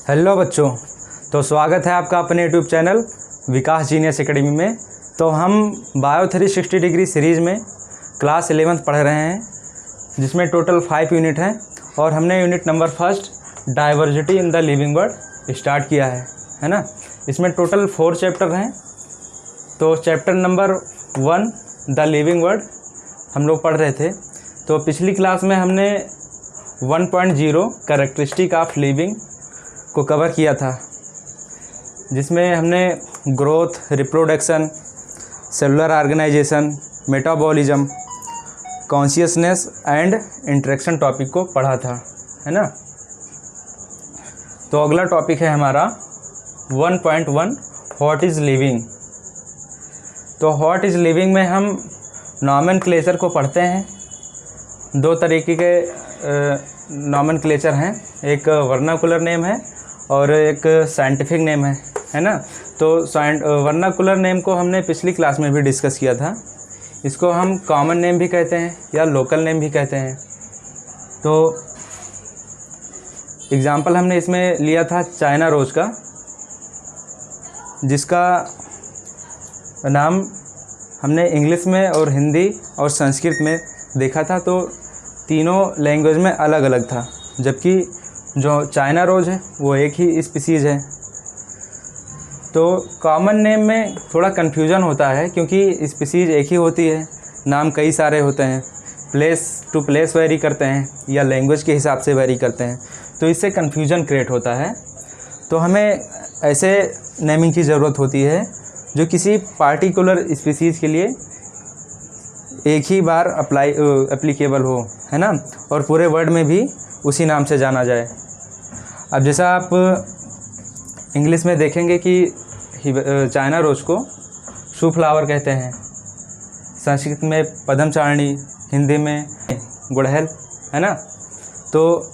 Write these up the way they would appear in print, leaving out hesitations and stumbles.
Hello बच्चों, तो स्वागत है आपका अपने यूट्यूब चैनल विकास जीनियस एकेडमी में। तो हम बायो 360 डिग्री सीरीज़ में क्लास 11th पढ़ रहे हैं, जिसमें टोटल 5 यूनिट हैं और हमने unit number first diversity in the living world start किया है ना। इसमें टोटल 4 चैप्टर हैं। तो chapter number 1 the living world हम लोग पढ़ रहे थे। तो पिछली क्लास में हमने 1.0 कैरेक्टरिस्टिक ऑफ लिविंग को कवर किया था, जिसमें हमने growth, reproduction, cellular organisation, metabolism, consciousness and interaction topic को पढ़ा था, है ना। तो अगला टॉपिक है हमारा 1.1 व्हाट इज़ लिविंग। तो व्हाट इज़ लिविंग में हम नॉमेनक्लेचर को पढ़ते हैं। 2 तरीके के नॉमेनक्लेचर हैं, एक वर्नाकुलर नेम है और एक साइंटिफिक नेम है ना। तो वर्नाकुलर नेम को हमने पिछली क्लास में भी डिस्कस किया था। इसको हम कॉमन नेम भी कहते हैं या लोकल नेम भी कहते हैं। तो एग्ज़ाम्पल हमने इसमें लिया था चाइना रोज़ का, जिसका नाम हमने इंग्लिश में और हिंदी और संस्कृत में देखा था। तो तीनों लैंग्वेज में अलग अलग था, जबकि जो चाइना रोज़ है वो एक ही स्पीसीज़ है। तो कॉमन नेम में थोड़ा कन्फ्यूजन होता है, क्योंकि स्पीसीज़ एक ही होती है, नाम कई सारे होते हैं, प्लेस टू प्लेस वेरी करते हैं या लैंग्वेज के हिसाब से वेरी करते हैं, तो इससे कन्फ्यूजन क्रिएट होता है। तो हमें ऐसे नेमिंग की ज़रूरत होती है जो किसी पार्टिकुलर स्पीसीज़ के लिए एक ही बार एप्लीकेबल हो, है ना, और पूरे वर्ल्ड में भी उसी नाम से जाना जाए। अब जैसा आप इंग्लिश में देखेंगे कि चाइना रोज़ को शू फ्लावर कहते हैं, संस्कृत में पद्म चारणी, हिंदी में गुड़हल, है ना। तो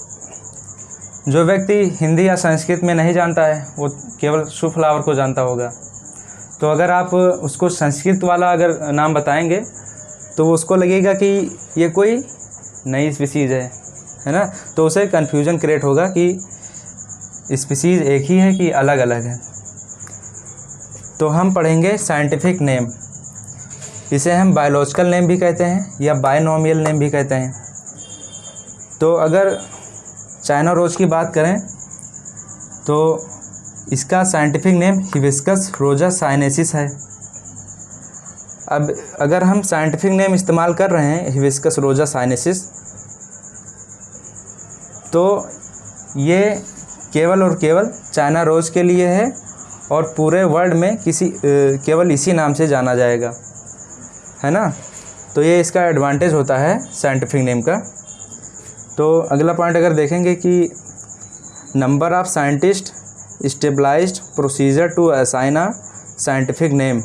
जो व्यक्ति हिंदी या संस्कृत में नहीं जानता है वो केवल शू फ्लावर को जानता होगा। तो अगर आप उसको संस्कृत वाला अगर नाम बताएंगे तो उसको लगेगा कि ये कोई नई स्पीसीज़ है ना। तो उसे कन्फ्यूजन क्रिएट होगा कि स्पीसीज़ एक ही है कि अलग अलग है। तो हम पढ़ेंगे साइंटिफिक नेम। इसे हम बायोलॉजिकल नेम भी कहते हैं या बायनोमियल नेम भी कहते हैं। तो अगर चाइना रोज़ की बात करें तो इसका साइंटिफिक नेम हिबिस्कस रोजा साइनेसिस है। अब अगर हम साइंटिफिक नेम इस्तेमाल कर रहे हैं हिबिस्कस रोजा साइनेसिस, तो ये केवल और केवल चाइना रोज़ के लिए है और पूरे वर्ल्ड में केवल इसी नाम से जाना जाएगा, है ना। तो ये इसका एडवांटेज होता है साइंटिफिक नेम का। तो अगला पॉइंट अगर देखेंगे कि number of scientist stabilised procedure to assign a scientific name.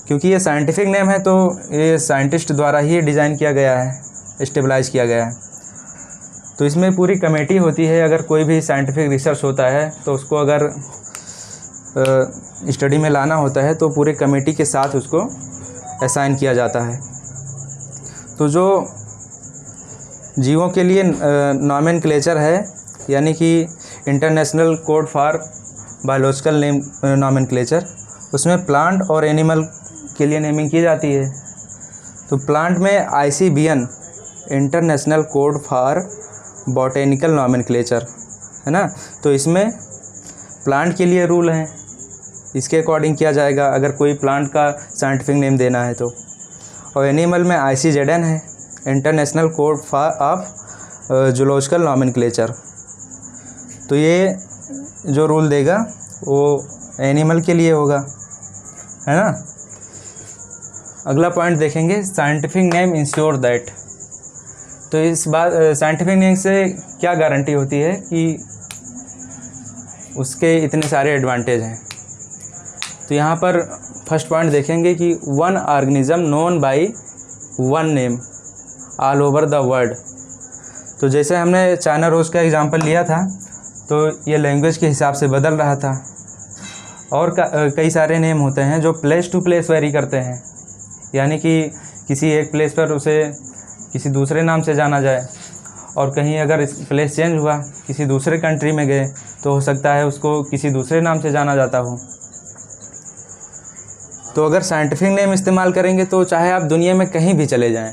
क्योंकि ये साइंटिफिक नेम है तो ये साइंटिस्ट द्वारा ही डिज़ाइन किया गया है, स्टेबलाइज किया गया है। तो इसमें पूरी कमेटी होती है। अगर कोई भी साइंटिफिक रिसर्च होता है तो उसको अगर स्टडी में लाना होता है तो पूरी कमेटी के साथ उसको असाइन किया जाता है। तो जो जीवों के लिए नॉमेनक्लेचर है, यानी कि international code for biological name nomenclature, उसमें प्लांट और एनिमल के लिए नेमिंग की जाती है। तो प्लांट में ICBN international code for botanical nomenclature, है ना। तो इसमें प्लांट के लिए रूल हैं, इसके अकॉर्डिंग किया जाएगा अगर कोई प्लांट का साइंटिफिक नेम देना है तो। और एनिमल में ICZN है international code of zoological nomenclature. तो ये जो रूल देगा वो एनिमल के लिए होगा, है ना। अगला पॉइंट देखेंगे साइंटिफिक नेम इंश्योर दैट। तो इस बात साइंटिफिक नेम से क्या गारंटी होती है कि उसके इतने सारे एडवांटेज हैं। तो यहाँ पर फर्स्ट पॉइंट देखेंगे कि one organism known by one name all over the world. तो जैसे हमने चाइना रोज़ का एग्जांपल लिया था, तो ये लैंग्वेज के हिसाब से बदल रहा था। और कई सारे नेम होते हैं जो प्लेस टू प्लेस वेरी करते हैं, यानी कि किसी एक प्लेस पर उसे किसी दूसरे नाम से जाना जाए और कहीं अगर प्लेस चेंज हुआ, किसी दूसरे कंट्री में गए, तो हो सकता है उसको किसी दूसरे नाम से जाना जाता हो। तो अगर साइंटिफिक नेम इस्तेमाल करेंगे तो चाहे आप दुनिया में कहीं भी चले जाएं,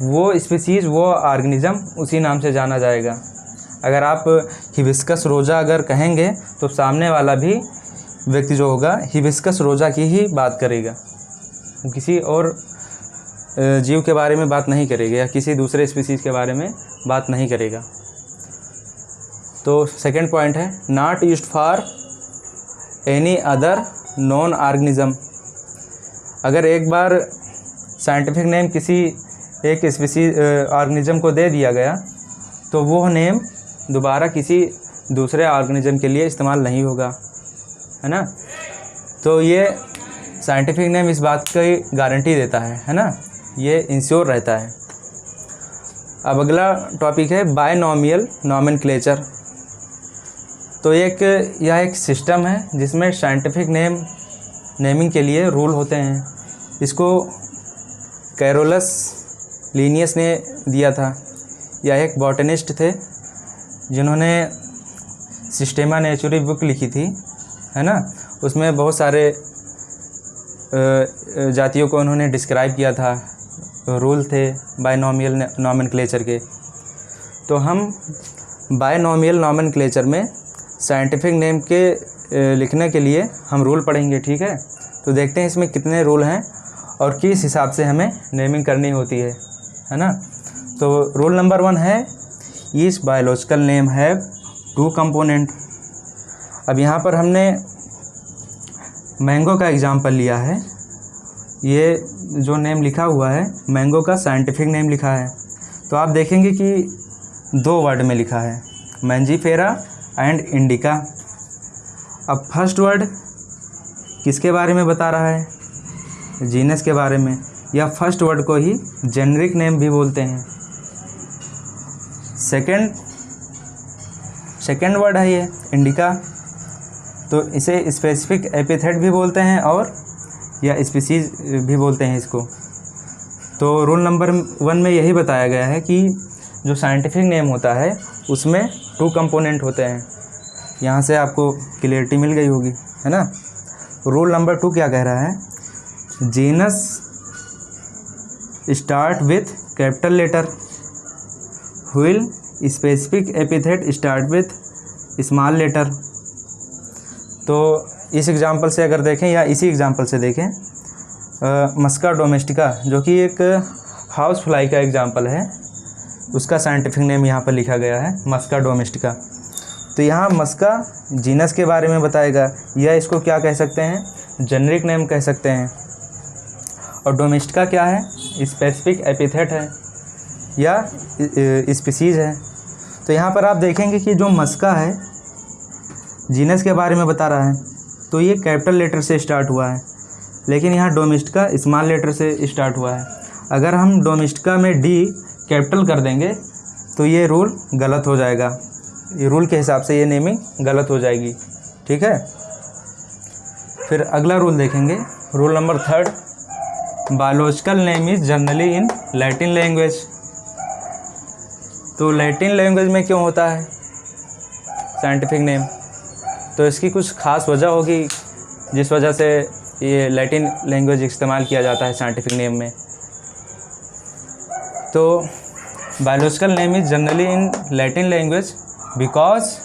वो स्पीसीज़, वो ऑर्गेनिज़म उसी नाम से जाना जाएगा। अगर आप हिबिस्कस रोज़ा अगर कहेंगे तो सामने वाला भी व्यक्ति जो होगा हिबिस्कस रोज़ा की ही बात करेगा, वो किसी और जीव के बारे में बात नहीं करेगा या किसी दूसरे स्पीसीज़ के बारे में बात नहीं करेगा। तो सेकंड पॉइंट है not used for any other non organism. अगर एक बार साइंटिफिक नेम किसी एक स्पीसीज ऑर्गेनिज़म को दे दिया गया तो वो नेम दोबारा किसी दूसरे ऑर्गेनिज़म के लिए इस्तेमाल नहीं होगा, है ना। तो ये साइंटिफिक नेम इस बात की गारंटी देता है ना, ये इंश्योर रहता है। अब अगला टॉपिक है बायनॉमियल नॉमेनक्लेचर। तो यह एक सिस्टम है जिसमें साइंटिफिक नेमिंग के लिए रूल होते हैं। इसको कैरोलस लिनियस ने दिया था। यह एक बॉटनिस्ट थे जिन्होंने सिस्टेमा नेचुरी बुक लिखी थी, है ना। उसमें बहुत सारे जातियों को उन्होंने डिस्क्राइब किया था, रूल थे बायनॉमियल नॉमेनक्लेचर के। तो हम बायनॉमियल नॉमेनक्लेचर में साइंटिफिक नेम के लिखने के लिए हम रूल पढ़ेंगे, ठीक है। तो देखते हैं इसमें कितने रूल हैं और किस हिसाब से हमें नेमिंग करनी होती है ना। तो रूल नंबर 1 है each biological name have 2 component. अब यहाँ पर हमने मैंगो का एग्जाम्पल लिया है। ये जो नेम लिखा हुआ है मैंगो का साइंटिफिक नेम लिखा है। तो आप देखेंगे कि 2 वर्ड में लिखा है, मैंजीफेरा एंड इंडिका। अब फर्स्ट वर्ड किसके बारे में बता रहा है? जीनस के बारे में, या फर्स्ट वर्ड को ही जेनरिक नेम भी बोलते हैं। सेकंड वर्ड है ये इंडिका, तो इसे स्पेसिफिक एपिथेट भी बोलते हैं और या स्पीसीज भी बोलते हैं इसको। तो रूल नंबर 1 में यही बताया गया है कि जो साइंटिफिक नेम होता है उसमें 2 कंपोनेंट होते हैं। यहाँ से आपको क्लियरिटी मिल गई होगी, है ना। रूल नंबर 2 क्या कह रहा है? Genus start with capital letter, while specific epithet start with small letter. तो इस एग्जांपल से अगर देखें या इसी एग्जांपल से देखें, मस्का डोमेस्टिका जो कि एक हाउस फ्लाई का एग्जांपल है, उसका साइंटिफिक नेम यहाँ पर लिखा गया है मस्का डोमेस्टिका। तो यहाँ मस्का जीनस के बारे में बताएगा, या इसको क्या कह सकते हैं, जेनरिक नेम कह सकते हैं। और डोमेस्टिका क्या है? स्पेसिफिक एपिथेट है या स्पीसीज़ है। तो यहाँ पर आप देखेंगे कि जो मस्का है जीनस के बारे में बता रहा है, तो ये कैपिटल लेटर से स्टार्ट हुआ है, लेकिन यहाँ डोमेस्टिका स्मॉल लेटर से स्टार्ट हुआ है। अगर हम डोमेस्टिका में डी कैपिटल कर देंगे तो ये रूल गलत हो जाएगा, ये रूल के हिसाब से ये नेमिंग गलत हो जाएगी, ठीक है। फिर अगला रूल देखेंगे, rule number 3, biological name is generally in Latin language. तो लैटिन लैंग्वेज में क्यों होता है साइंटिफिक नेम? तो इसकी कुछ ख़ास वजह होगी जिस वजह से ये लैटिन लैंग्वेज इस्तेमाल किया जाता है साइंटिफिक नेम में। तो biological name is generally in Latin language because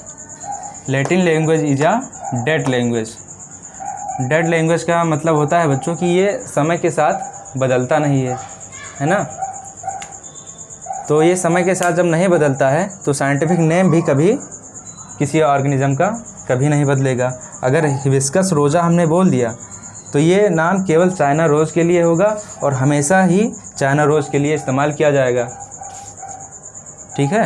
Latin language is a dead language. Dead language का मतलब होता है बच्चों कि ये समय के साथ बदलता नहीं है ना। तो ये समय के साथ जब नहीं बदलता है तो साइंटिफिक नेम भी कभी किसी ऑर्गेनिज़म का कभी नहीं बदलेगा। अगर हिबिस्कस रोज़ा हमने बोल दिया तो ये नाम केवल चाइना रोज़ के लिए होगा और हमेशा ही चाइना रोज़ के लिए इस्तेमाल किया जाएगा, ठीक है।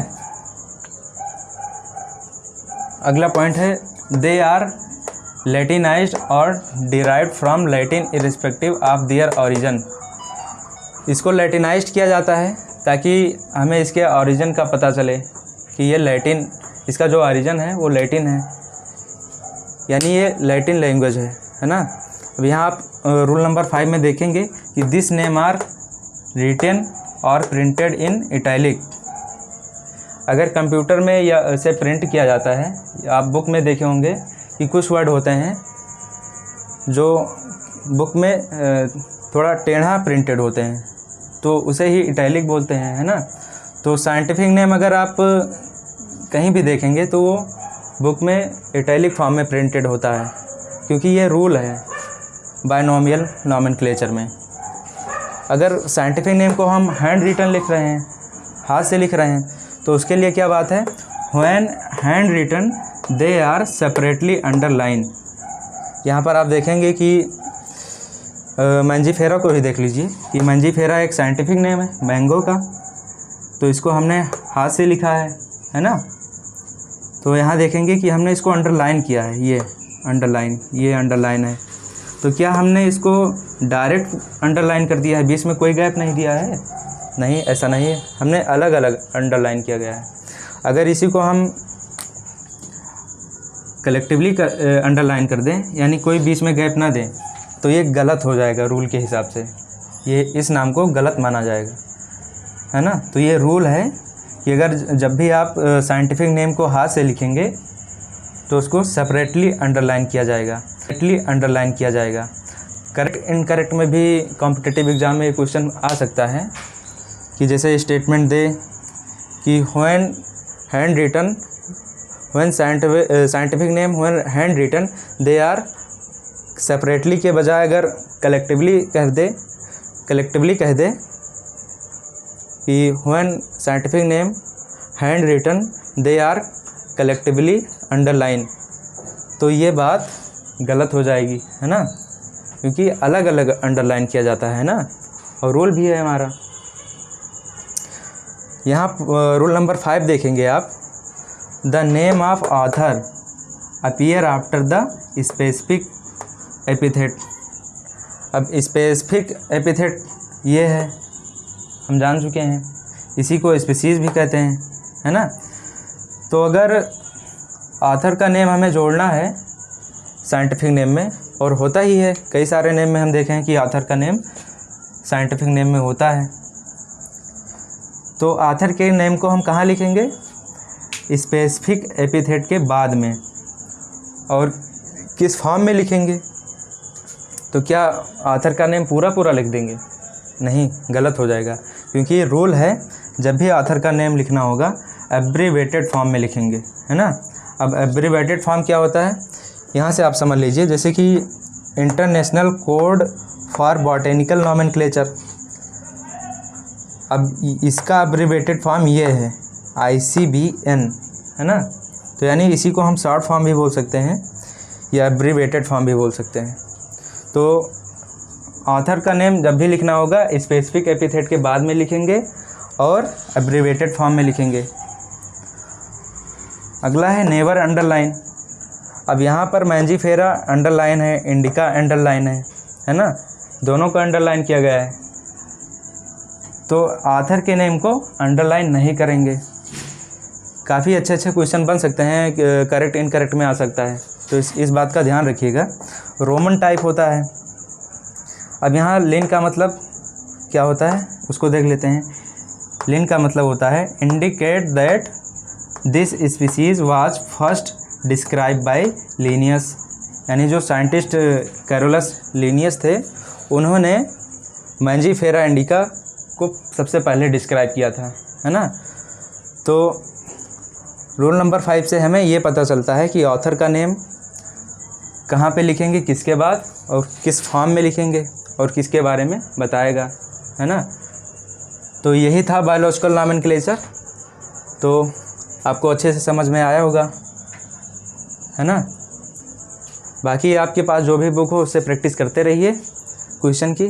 अगला पॉइंट है दे आर लैटिनाइज्ड और derived from Latin irrespective of their origin. इसको लैटिनाइज्ड किया जाता है ताकि हमें इसके ओरिजिन का पता चले कि ये लैटिन, इसका जो ओरिजिन है वो लैटिन है, यानी ये लैटिन लैंग्वेज है ना। अब यहाँ आप रूल नंबर 5 में देखेंगे कि दिस नेम आर रिटेन और प्रिंटेड इन इटैलिक। अगर कंप्यूटर में या इसे प्रिंट किया जाता है, आप बुक में देखे होंगे कि कुछ वर्ड होते हैं जो बुक में थोड़ा टेढ़ा प्रिंटेड होते हैं, तो उसे ही इटैलिक बोलते हैं, है ना। तो साइंटिफिक नेम अगर आप कहीं भी देखेंगे तो वो बुक में इटैलिक फॉर्म में प्रिंटेड होता है, क्योंकि ये रूल है बायनोमियल नॉमेनक्लेचर में। अगर साइंटिफिक नेम को हम हैंड रिटन लिख रहे हैं, हाथ से लिख रहे हैं, तो उसके लिए क्या बात है, when hand written they are separately underline. यहाँ पर आप देखेंगे कि मैंजीफेरा को ही देख लीजिए कि मैंजीफेरा एक साइंटिफिक नेम है मैंगो का, तो इसको हमने हाथ से लिखा है ना। तो यहाँ देखेंगे कि हमने इसको अंडरलाइन किया है, ये अंडरलाइन है। तो क्या हमने इसको डायरेक्ट अंडरलाइन कर दिया है, बीच में कोई गैप नहीं दिया है? नहीं, ऐसा नहीं है, हमने अलग अलग अंडरलाइन किया गया है। अगर इसी को हम कलेक्टिवली अंडरलाइन कर दें, यानी कोई बीच में गैप ना दें, तो ये गलत हो जाएगा रूल के हिसाब से, ये इस नाम को गलत माना जाएगा, है ना। तो ये रूल है कि अगर जब भी आप साइंटिफिक नेम को हाथ से लिखेंगे तो उसको सेपरेटली अंडरलाइन किया जाएगा। करेक्ट इनकरेक्ट में भी कॉम्पिटिटिव एग्जाम में क्वेश्चन आ सकता है कि जैसे स्टेटमेंट दे कि when scientific name when hand written they are separately के बजाय अगर कलेक्टिवली कह दे कि when scientific name hand written they are collectively underline, तो ये बात गलत हो जाएगी, है ना, क्योंकि अलग अलग अंडरलाइन किया जाता है ना, और रूल भी है हमारा। यहाँ रूल नंबर 5 देखेंगे आप, the name of author appear after the specific epithet. अब स्पेसिफिक एपिथेट ये है, हम जान चुके हैं, इसी को स्पीशीज़ भी कहते हैं, है ना। तो अगर ऑथर का नेम हमें जोड़ना है साइंटिफिक नेम में, और होता ही है, कई सारे नेम में हम देखें कि ऑथर का नेम साइंटिफिक नेम में होता है, तो ऑथर के नेम को हम कहाँ लिखेंगे, स्पेसिफिक एपिथेट के बाद में। और किस फॉर्म में लिखेंगे, तो क्या ऑथर का नेम पूरा लिख देंगे? नहीं, गलत हो जाएगा, क्योंकि ये रूल है, जब भी ऑथर का नेम लिखना होगा एब्रीवेटेड फॉर्म में लिखेंगे, है ना। अब एब्रीवेटेड फॉर्म क्या होता है, यहाँ से आप समझ लीजिए, जैसे कि international code for botanical nomenclature, अब इसका एब्रीवेटेड फॉर्म ये है ICBN, है ना। तो यानी इसी को हम शॉर्ट फॉर्म भी बोल सकते हैं या एब्रीवेटेड फॉर्म भी बोल सकते हैं। तो ऑथर का नेम जब भी लिखना होगा स्पेसिफिक एपिथेट के बाद में लिखेंगे और एब्रीवेटेड फॉर्म में लिखेंगे। अगला है नेवर अंडरलाइन। अब यहाँ पर मैंजीफेरा अंडरलाइन है, इंडिका अंडरलाइन है ना, दोनों को अंडरलाइन किया गया है, तो ऑथर के नेम को अंडरलाइन नहीं करेंगे। काफ़ी अच्छे क्वेश्चन बन सकते हैं, करेक्ट इनकरेक्ट में आ सकता है, तो इस बात का ध्यान रखिएगा। रोमन टाइप होता है। अब यहाँ लिन का मतलब क्या होता है उसको देख लेते हैं। लिन का मतलब होता है indicate that this species was first describe by Linnaeus, यानी जो साइंटिस्ट कैरोलस लिनियस थे, उन्होंने मैंजीफेरा इंडिका को सबसे पहले डिस्क्राइब किया था, है ना। तो रूल नंबर 5 से हमें ये पता चलता है कि ऑथर का नेम कहाँ पे लिखेंगे, किसके बाद और किस फॉर्म में लिखेंगे और किसके बारे में बताएगा, है ना। तो यही था बायोलॉजिकल नॉमेनक्लेचर। तो आपको अच्छे से समझ में आया होगा, है ना। बाकी आपके पास जो भी बुक हो उससे प्रैक्टिस करते रहिए क्वेश्चन की।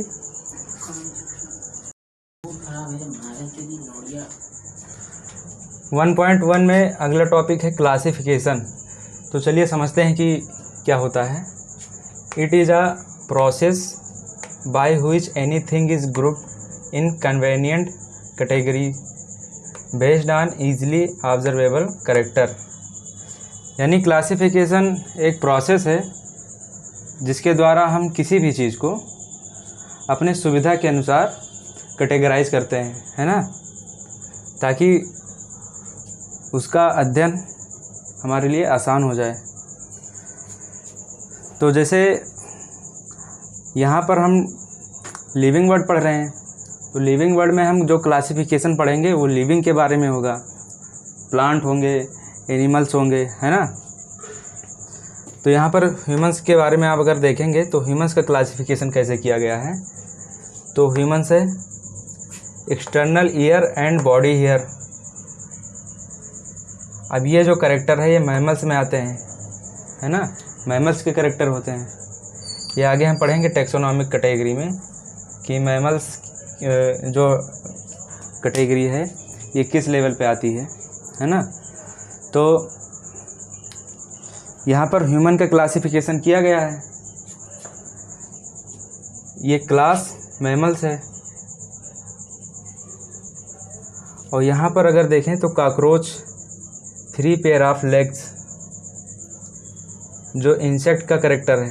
1.1 में अगला टॉपिक है क्लासिफिकेशन। तो चलिए समझते हैं कि क्या होता है। It is a process by which anything is grouped in convenient category based on easily observable character. यानी क्लासिफिकेशन एक प्रोसेस है जिसके द्वारा हम किसी भी चीज़ को अपने सुविधा के अनुसार कैटेगराइज करते हैं, है ना, ताकि उसका अध्ययन हमारे लिए आसान हो जाए। तो जैसे यहाँ पर हम लिविंग वर्ड पढ़ रहे हैं, तो लिविंग वर्ड में हम जो क्लासिफिकेशन पढ़ेंगे वो लिविंग के बारे में होगा, प्लांट होंगे, एनिमल्स होंगे, है ना। तो यहाँ पर ह्यूमंस के बारे में आप अगर देखेंगे तो ह्यूमंस का क्लासिफिकेशन कैसे किया गया है। तो ह्यूमंस है external ear and body hair. अब ये जो करेक्टर है ये मैमल्स में आते हैं, है ना, मैमल्स के करेक्टर होते हैं। ये आगे हम पढ़ेंगे टैक्सोनॉमिक कैटेगरी में कि मैमल्स जो कैटेगरी है ये किस लेवल पे आती है ना। तो यहाँ पर ह्यूमन का क्लासिफिकेशन किया गया है, ये क्लास मैमल्स है। और यहाँ पर अगर देखें तो कॉकरोच 3 पेयर ऑफ लेग्स जो इंसेक्ट का करेक्टर है।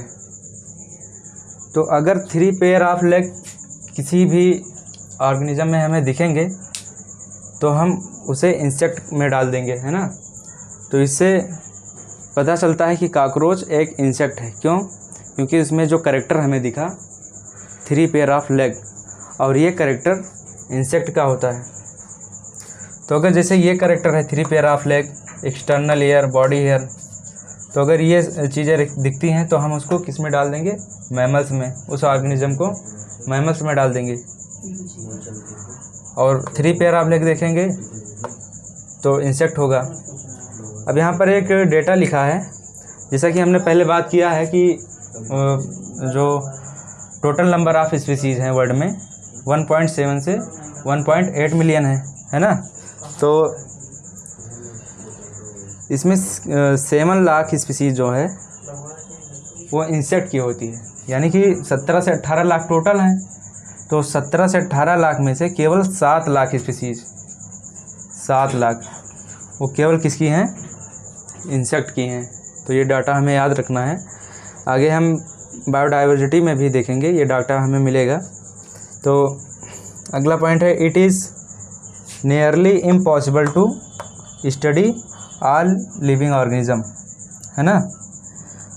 तो अगर 3 पेयर ऑफ लेग किसी भी ऑर्गेनिज्म में हमें दिखेंगे तो हम उसे इंसेक्ट में डाल देंगे, है ना। तो इससे पता चलता है कि कॉकरोच एक इंसेक्ट है। क्यों? क्योंकि इसमें जो करेक्टर हमें दिखा 3 पेयर ऑफ लेग, और ये करेक्टर इंसेक्ट का होता है। तो अगर जैसे ये करेक्टर है 3 pair of leg, external ear, body hair, तो अगर ये चीज़ें दिखती हैं तो हम उसको किस में डाल देंगे, मैमल्स में, उस ऑर्गेनिज्म को मैमल्स में डाल देंगे। और 3 पेयर ऑफ लेग देखेंगे तो इंसेक्ट होगा। अब यहाँ पर एक डेटा लिखा है, जैसा कि हमने पहले बात किया है कि जो टोटल नंबर ऑफ स्पीसीज़ हैं वर्ल्ड में 1.7 से 1.8 मिलियन है ना। तो इसमें 7 लाख स्पीसीज़ जो है वो इंसेक्ट की होती है, यानी कि 17 से 18 लाख टोटल हैं। तो 17 से 18 लाख में से केवल 7 लाख स्पीसीज़, 7 लाख वो केवल किसकी हैं, इंसेक्ट की हैं। तो ये डाटा हमें याद रखना है। आगे हम बायोडाइवर्सिटी में भी देखेंगे, ये डाटा हमें मिलेगा। तो अगला पॉइंट है it is nearly impossible to study all living organism, है ना।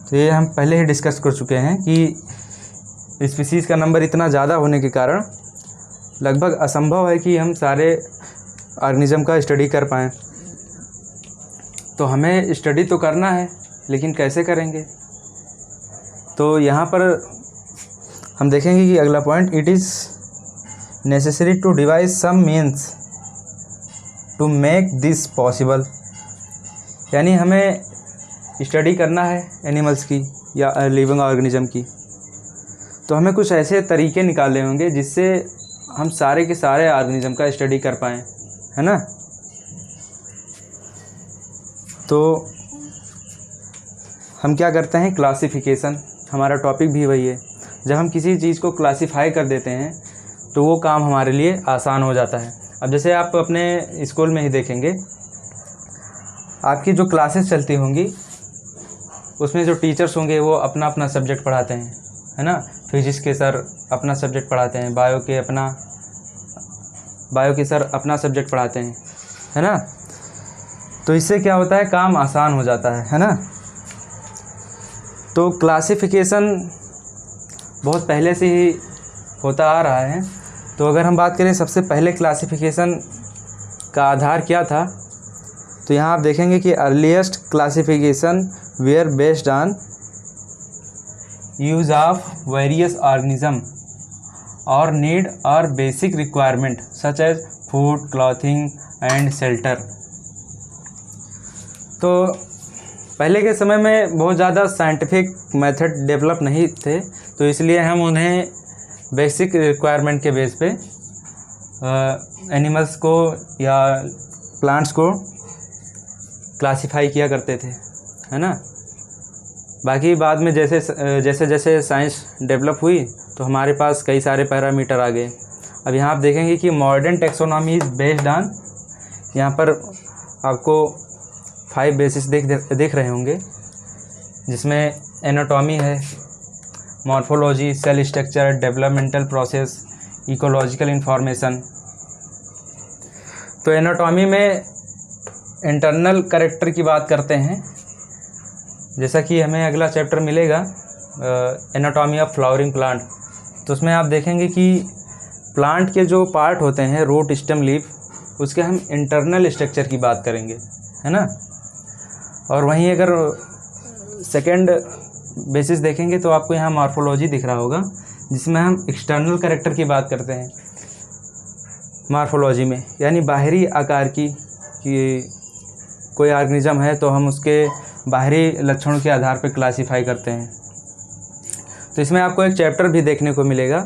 तो ये हम पहले ही डिस्कस कर चुके हैं कि स्पीसीज़ का नंबर इतना ज़्यादा होने के कारण लगभग असंभव है कि हम सारे ऑर्गेनिज्म का स्टडी कर पाएँ। तो हमें स्टडी तो करना है, लेकिन कैसे करेंगे। तो यहाँ पर हम देखेंगे कि अगला point it is necessary to devise some means to make this possible. यानी हमें स्टडी करना है एनिमल्स की या लिविंग ऑर्गेनिज्म की, तो हमें कुछ ऐसे तरीके निकालने होंगे जिससे हम सारे के सारे ऑर्गेनिज्म का स्टडी कर पाएँ, है ना। तो हम क्या करते हैं, क्लासिफिकेशन, हमारा टॉपिक भी वही है। जब हम किसी चीज़ को क्लासिफाई कर देते हैं तो वो काम हमारे लिए आसान हो जाता है। अब जैसे आप अपने स्कूल में ही देखेंगे, आपकी जो क्लासेस चलती होंगी उसमें जो टीचर्स होंगे वो अपना अपना सब्जेक्ट पढ़ाते हैं, है ना। फिजिक्स के सर अपना सब्जेक्ट पढ़ाते हैं, बायो के सर अपना सब्जेक्ट पढ़ाते हैं, है ना। तो इससे क्या होता है, काम आसान हो जाता है ना। तो क्लासिफिकेशन बहुत पहले से ही होता आ रहा है। तो अगर हम बात करें सबसे पहले क्लासिफिकेशन का आधार क्या था, तो यहाँ आप देखेंगे कि earliest classification were based on use of various organism और नीड और basic requirement such as food, clothing and shelter. तो पहले के समय में बहुत ज़्यादा साइंटिफिक मेथड डेवलप नहीं थे, तो इसलिए हम उन्हें बेसिक रिक्वायरमेंट के बेस पे एनिमल्स को या प्लांट्स को क्लासिफाई किया करते थे, है ना। बाकी बाद में जैसे जैसे साइंस डेवलप हुई तो हमारे पास कई सारे पैरामीटर आ गए। अब यहाँ आप देखेंगे कि modern taxonomy is based on, यहाँ पर आपको 5 बेसिस देख रहे होंगे, जिसमें एनाटॉमी है, morphology, cell structure, developmental process, ecological information. तो एनाटॉमी में इंटरनल कैरेक्टर की बात करते हैं, जैसा कि हमें अगला चैप्टर मिलेगा एनाटॉमी ऑफ फ्लावरिंग प्लांट, तो उसमें आप देखेंगे कि प्लांट के जो पार्ट होते हैं रूट स्टेम लीफ, उसके हम इंटरनल स्ट्रक्चर की बात करेंगे, है ना। और वहीं अगर सेकंड बेसिस देखेंगे तो आपको यहाँ मॉर्फोलॉजी दिख रहा होगा, जिसमें हम एक्सटर्नल कैरेक्टर की बात करते हैं मॉर्फोलॉजी में, यानी बाहरी आकार की, कि कोई ऑर्गेनिज्म है तो हम उसके बाहरी लक्षणों के आधार पर क्लासीफाई करते हैं। तो इसमें आपको एक चैप्टर भी देखने को मिलेगा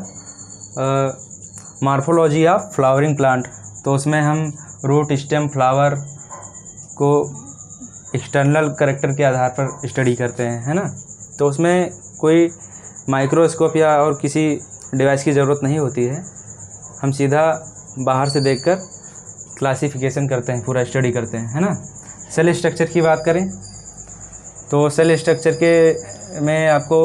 मॉर्फोलॉजी ऑफ फ्लावरिंग प्लांट, तो उसमें हम रूट स्टेम फ्लावर को एक्सटर्नल कैरेक्टर के आधार पर स्टडी करते हैं, है ना। तो उसमें कोई माइक्रोस्कोप या और किसी डिवाइस की ज़रूरत नहीं होती है, हम सीधा बाहर से देखकर क्लासिफिकेशन करते हैं, पूरा स्टडी करते हैं, है ना। सेल स्ट्रक्चर की बात करें तो सेल स्ट्रक्चर के में आपको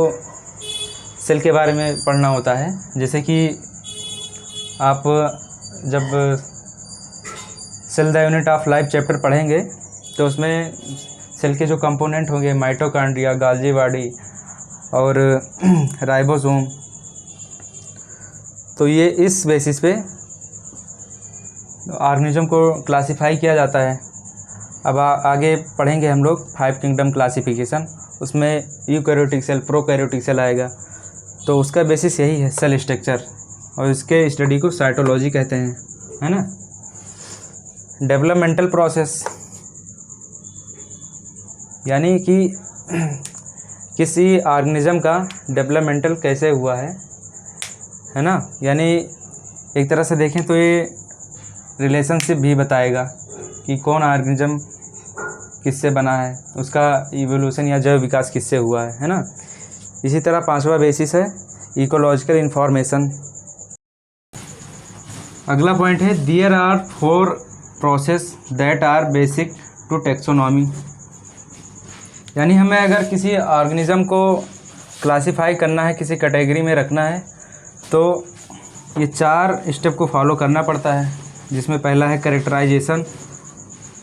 सेल के बारे में पढ़ना होता है, जैसे कि आप जब cell the unit of life chapter पढ़ेंगे तो उसमें सेल के जो कंपोनेंट होंगे माइटोकॉन्ड्रिया, गोल्गी बॉडी और राइबोसोम, तो ये इस बेसिस पे ऑर्गेनिज्म को क्लासिफाई किया जाता है। अब आगे पढ़ेंगे हम लोग 5 किंगडम क्लासिफिकेशन, उसमें यूकैरियोटिक सेल, प्रोकैरियोटिक सेल आएगा, तो उसका बेसिस यही है सेल स्ट्रक्चर, और इसके स्टडी को साइटोलॉजी कहते हैं, है ना। डेवलपमेंटल प्रोसेस यानी कि किसी ऑर्गेनिज्म का डेवलपमेंटल कैसे हुआ है ना, यानी एक तरह से देखें तो ये रिलेशनशिप भी बताएगा कि कौन ऑर्गेनिज्म किससे बना है, उसका इवोल्यूशन या जैव विकास किससे हुआ है ना। इसी तरह 5वां बेसिस है इकोलॉजिकल इंफॉर्मेशन। अगला पॉइंट है there are 4 process that are basic to taxonomy, यानी हमें अगर किसी ऑर्गेनिज्म को क्लासिफाई करना है, किसी कैटेगरी में रखना है, तो ये 4 स्टेप को फॉलो करना पड़ता है, जिसमें पहला है कैरेक्टराइजेशन,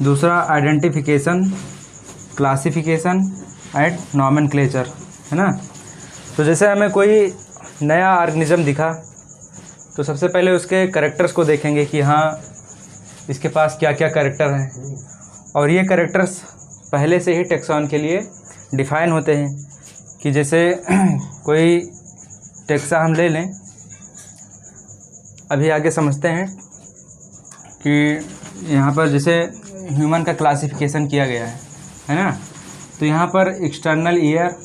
दूसरा आइडेंटिफिकेशन, क्लासिफिकेशन एंड नॉमेनक्लेचर, है ना। तो जैसे हमें कोई नया ऑर्गेनिज्म दिखा तो सबसे पहले उसके कैरेक्टर्स को देखेंगे कि हाँ इसके पास क्या क्या कैरेक्टर हैं, और ये कैरेक्टर्स पहले से ही टैक्सॉन के लिए डिफ़ाइन होते हैं। कि जैसे कोई टैक्सा हम ले लें, अभी आगे समझते हैं कि यहाँ पर जैसे ह्यूमन का क्लासिफिकेशन किया गया है ना, तो यहाँ पर एक्सटर्नल ईयर,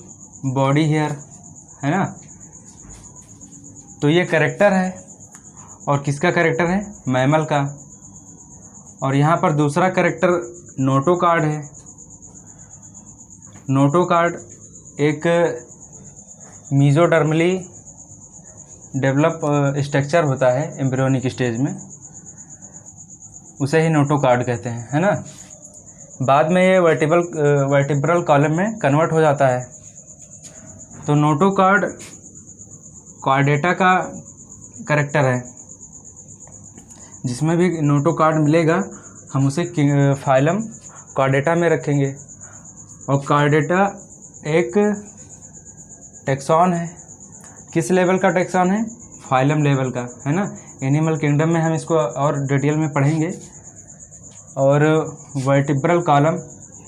बॉडी हेयर, है ना, तो ये कैरेक्टर है, और किसका कैरेक्टर है, मैमल का। और यहाँ पर दूसरा कैरेक्टर नोटोकॉर्ड है। नोटोकॉर्ड एक मीजोडर्मली डेवलप स्ट्रक्चर होता है एम्ब्रियोनिक स्टेज में, उसे ही नोटोकॉर्ड कहते हैं, है ना। बाद में ये वर्टिब्रल कॉलम में कन्वर्ट हो जाता है। तो नोटोकॉर्ड कॉर्डेटा का कैरेक्टर है, जिसमें भी नोटोकॉर्ड मिलेगा हम उसे फाइलम कॉर्डेटा में रखेंगे। और कॉर्डेटा एक टैक्सॉन है, किस लेवल का टैक्सॉन है, फाइलम लेवल का, है ना। एनिमल किंगडम में हम इसको और डिटेल में पढ़ेंगे। और वर्टिब्रल कॉलम,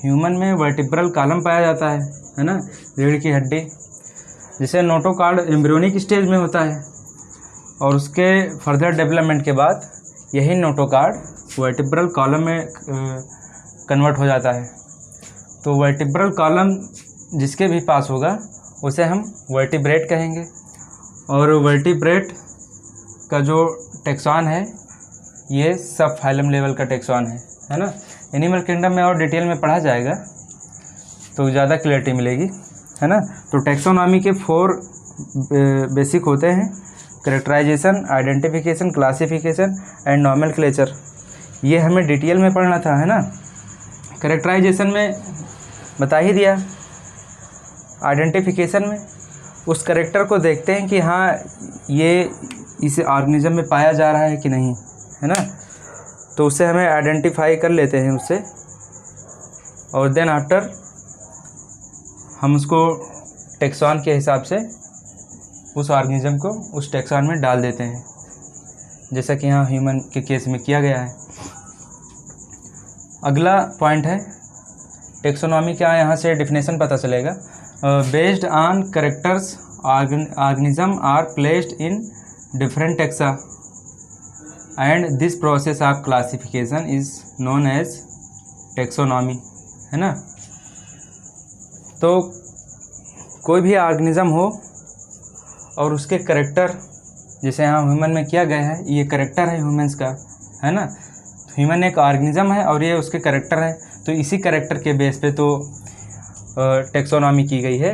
ह्यूमन में वर्टिब्रल कॉलम पाया जाता है ना, रीढ़ की हड्डी, जिसे नोटोकॉर्ड एम्ब्रियोनिक स्टेज में होता है, और उसके फर्दर डेवलपमेंट के बाद यही नोटोकॉर्ड वर्टिब्रल कॉलम में कन्वर्ट हो जाता है। तो वर्टिब्रल कॉलम जिसके भी पास होगा उसे हम वर्टिब्रेट कहेंगे। और वर्टिब्रेट का जो टैक्सॉन है ये सब फाइलम लेवल का टैक्सॉन है ना। एनिमल किंगडम में और डिटेल में पढ़ा जाएगा तो ज़्यादा क्लैरिटी मिलेगी, है ना। तो टैक्सोनॉमी के 4 बेसिक होते हैं, characterisation, identification, classification and nomenclature. ये हमें डिटेल में पढ़ना था, है ना। कैरेक्टराइजेशन में बता ही दिया। आइडेंटिफिकेशन में उस कैरेक्टर को देखते हैं कि हाँ ये इस ऑर्गेनिज्म में पाया जा रहा है कि नहीं, है ना। तो उससे हमें आइडेंटिफाई कर लेते हैं उससे और देन आफ्टर हम उसको टेक्सॉन के हिसाब से उस ऑर्गेनिज्म को उस टेक्सॉन में डाल देते हैं, जैसा कि यहाँ ह्यूमन के केस में किया गया है। अगला पॉइंट है टेक्सोनॉमी। क्या यहाँ से डेफिनेशन पता चलेगा, based on characters organism are placed in different taxa and this process of classification is known as taxonomy, है ना। तो कोई भी ऑर्गेनिज्म हो और उसके कैरेक्टर, जैसे यहाँ ह्यूमन में किया गया है, ये कैरेक्टर है ह्यूमंस का, है ना। ह्यूमन एक ऑर्गेनिज्म है और ये उसके कैरेक्टर है, तो इसी कैरेक्टर के बेस पे तो टेक्सोनॉमी की गई है।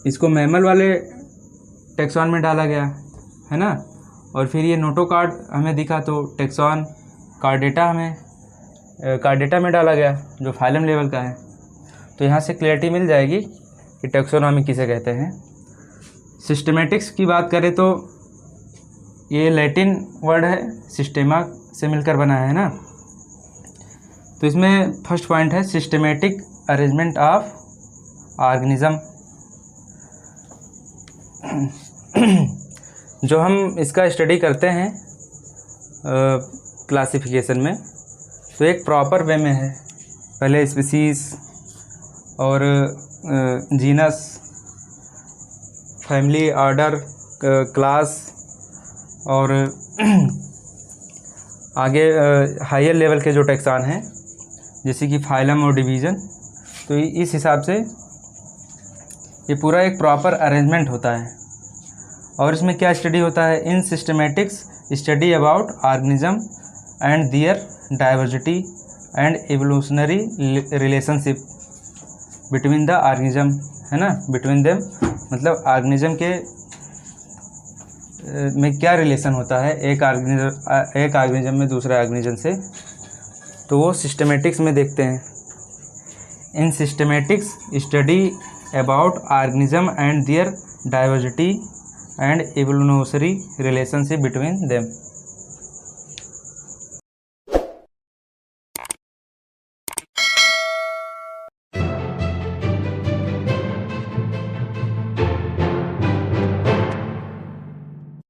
इसको मैमल वाले टेक्सॉन में डाला गया, है ना। और फिर ये नोटोकॉर्ड हमें दिखा तो टेक्सॉन कार्डेटा कार्डेटा में डाला गया, जो फाइलम लेवल का है। तो यहाँ से क्लियरिटी मिल जाएगी कि टेक्सोनॉमी किसे कहते हैं। सिस्टमेटिक्स की बात करें तो ये लैटिन वर्ड है, सिस्टेमा से मिलकर बना है ना। तो इसमें फर्स्ट पॉइंट है सिस्टमेटिक अरेंजमेंट ऑफ ऑर्गेनिज्म। जो हम इसका स्टडी करते हैं क्लासिफिकेशन में, तो एक प्रॉपर वे में है। पहले स्पीसीज और जीनस, फैमिली, ऑर्डर, क्लास और आगे हायर लेवल के जो टेक्सान हैं जैसे कि फाइलम और डिवीज़न। तो इस हिसाब से ये पूरा एक प्रॉपर अरेंजमेंट होता है। और इसमें क्या स्टडी होता है, in systematics study about organism and their diversity and evolutionary relationship between the organism, है ना। बिटवीन देम मतलब ऑर्गेनिज्म के में क्या रिलेशन होता है एक ऑर्गेनिज्म में दूसरे ऑर्गेनिज्म से, तो वो सिस्टमेटिक्स में देखते हैं। In systematics study about organism and their diversity and evolutionary relationship between them.